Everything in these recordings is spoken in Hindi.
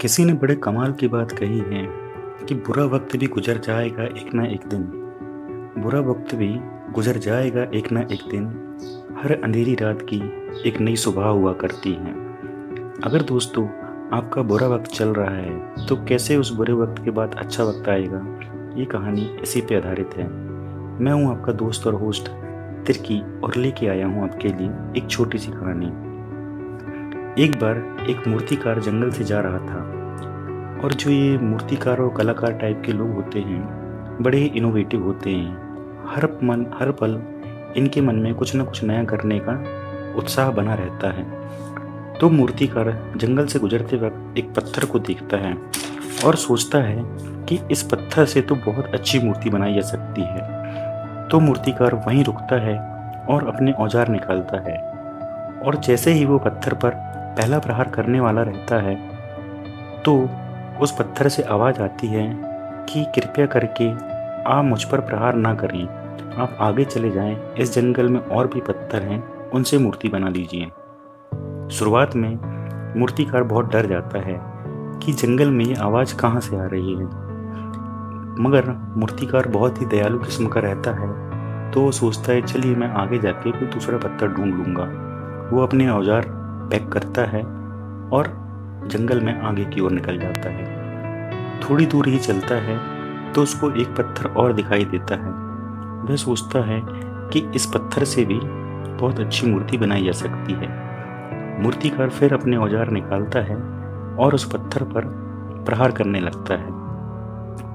किसी ने बड़े कमाल की बात कही है कि बुरा वक्त भी गुजर जाएगा एक ना एक दिन। बुरा वक्त भी गुजर जाएगा एक ना एक दिन। हर अंधेरी रात की एक नई सुबह हुआ करती है। अगर दोस्तों आपका बुरा वक्त चल रहा है तो कैसे उस बुरे वक्त के बाद अच्छा वक्त आएगा, ये कहानी इसी पे आधारित है। मैं हूँ आपका दोस्त और होस्ट तिर्की और लेके आया हूँ आपके लिए एक छोटी सी कहानी। एक बार एक मूर्तिकार जंगल से जा रहा था और जो ये मूर्तिकार और कलाकार टाइप के लोग होते हैं बड़े ही इनोवेटिव होते हैं। हर पल इनके मन में कुछ ना कुछ नया करने का उत्साह बना रहता है। तो मूर्तिकार जंगल से गुजरते वक्त एक पत्थर को देखता है और सोचता है कि इस पत्थर से तो बहुत अच्छी मूर्ति बनाई जा सकती है। तो मूर्तिकार वहीं रुकता है और अपने औजार निकालता है और जैसे ही वो पत्थर पर पहला प्रहार करने वाला रहता है तो उस पत्थर से आवाज़ आती है कि कृपया करके आप मुझ पर प्रहार ना करें, आप आगे चले जाएं, इस जंगल में और भी पत्थर हैं, उनसे मूर्ति बना लीजिए। शुरुआत में मूर्तिकार बहुत डर जाता है कि जंगल में ये आवाज़ कहाँ से आ रही है, मगर मूर्तिकार बहुत ही दयालु किस्म का रहता है तो वो सोचता है चलिए मैं आगे जाके कोई दूसरा पत्थर ढूंढ लूँगा। वो अपने औजार पैक करता है और जंगल में आगे की ओर निकल जाता है। थोड़ी दूर ही चलता है तो उसको एक पत्थर और दिखाई देता है। वह सोचता है कि इस पत्थर से भी बहुत अच्छी मूर्ति बनाई जा सकती है। मूर्तिकार फिर अपने औजार निकालता है और उस पत्थर पर प्रहार करने लगता है,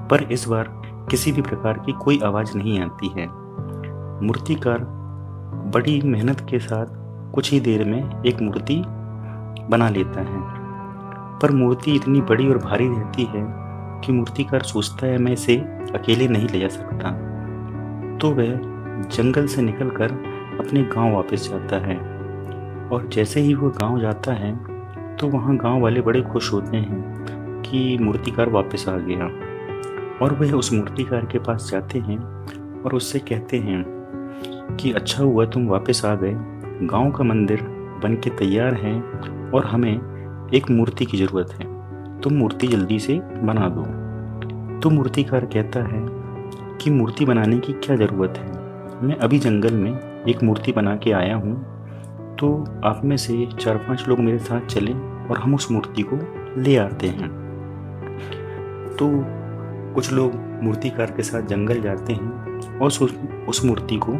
पर इस बार किसी भी प्रकार की कोई आवाज़ नहीं आती है। मूर्तिकार बड़ी मेहनत के साथ कुछ ही देर में एक मूर्ति बना लेता है, पर मूर्ति इतनी बड़ी और भारी रहती है कि मूर्तिकार सोचता है मैं इसे अकेले नहीं ले जा सकता। तो वह जंगल से निकलकर अपने गांव वापस जाता है और जैसे ही वो गांव जाता है तो वहाँ गांव वाले बड़े खुश होते हैं कि मूर्तिकार वापस आ गया और वह उस मूर्तिकार के पास जाते हैं और उससे कहते हैं कि अच्छा हुआ तुम वापस आ गए, गांव का मंदिर बन के तैयार है और हमें एक मूर्ति की ज़रूरत है, तुम मूर्ति जल्दी से बना दो। तो मूर्तिकार कहता है कि मूर्ति बनाने की क्या ज़रूरत है, मैं अभी जंगल में एक मूर्ति बना के आया हूँ, तो आप में से 4-5 लोग मेरे साथ चलें और हम उस मूर्ति को ले आते हैं। तो कुछ लोग मूर्तिकार के साथ जंगल जाते हैं और उस मूर्ति को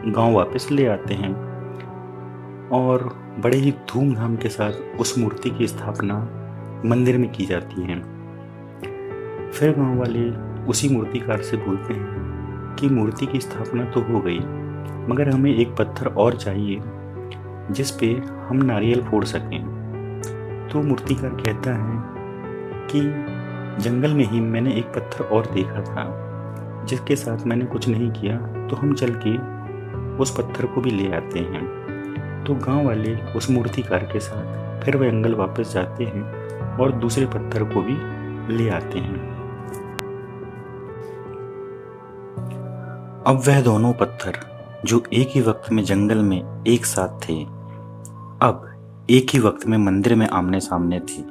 गांव वापस ले आते हैं और बड़े ही धूमधाम के साथ उस मूर्ति की स्थापना मंदिर में की जाती है। फिर गांव वाले उसी मूर्तिकार से बोलते हैं कि मूर्ति की स्थापना तो हो गई, मगर हमें एक पत्थर और चाहिए जिस पे हम नारियल फोड़ सकें। तो मूर्तिकार कहता है कि जंगल में ही मैंने एक पत्थर और देखा था जिसके साथ मैंने कुछ नहीं किया, तो हम चल के उस पत्थर को भी ले आते हैं। तो गांव वाले उस मूर्तिकार के साथ फिर वह जंगल वापस जाते हैं और दूसरे पत्थर को भी ले आते हैं। अब वह दोनों पत्थर जो एक ही वक्त में जंगल में एक साथ थे, अब एक ही वक्त में मंदिर में आमने सामने थे।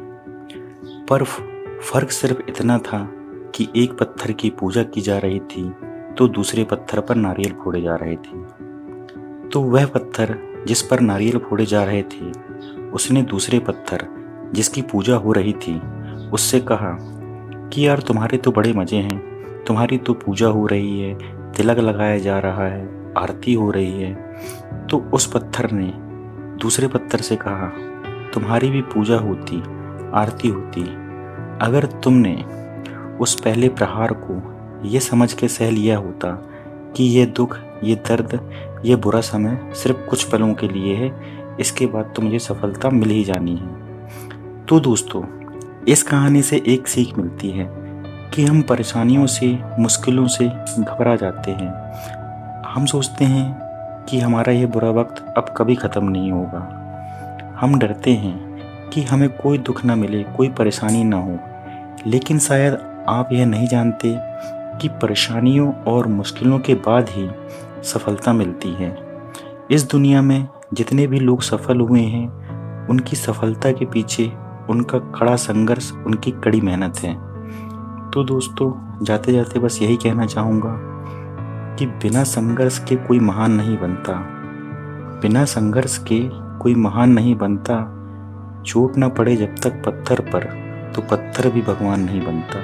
पर फर्क सिर्फ इतना था कि एक पत्थर की पूजा की जा रही थी तो दूसरे पत्थर पर नारियल फोड़े जा रहे थे। तो वह पत्थर जिस पर नारियल फोड़े जा रहे थे उसने दूसरे पत्थर जिसकी पूजा हो रही थी उससे कहा कि यार तुम्हारे तो बड़े मज़े हैं, तुम्हारी तो पूजा हो रही है, तिलक लगाया जा रहा है, आरती हो रही है। तो उस पत्थर ने दूसरे पत्थर से कहा तुम्हारी भी पूजा होती, आरती होती, अगर तुमने उस पहले प्रहार को ये समझ के सह लिया होता कि ये दुख, ये दर्द, ये बुरा समय सिर्फ कुछ पलों के लिए है, इसके बाद तो मुझे सफलता मिल ही जानी है। तो दोस्तों इस कहानी से एक सीख मिलती है कि हम परेशानियों से, मुश्किलों से घबरा जाते हैं। हम सोचते हैं कि हमारा ये बुरा वक्त अब कभी ख़त्म नहीं होगा। हम डरते हैं कि हमें कोई दुख ना मिले, कोई परेशानी ना हो, लेकिन शायद आप यह नहीं जानते कि परेशानियों और मुश्किलों के बाद ही सफलता मिलती है। इस दुनिया में जितने भी लोग सफल हुए हैं उनकी सफलता के पीछे उनका कड़ा संघर्ष, उनकी कड़ी मेहनत है। तो दोस्तों, जाते जाते बस यही कहना चाहूँगा कि बिना संघर्ष के कोई महान नहीं बनता, बिना संघर्ष के कोई महान नहीं बनता। चोट न पड़े जब तक पत्थर पर, तो पत्थर भी भगवान नहीं बनता।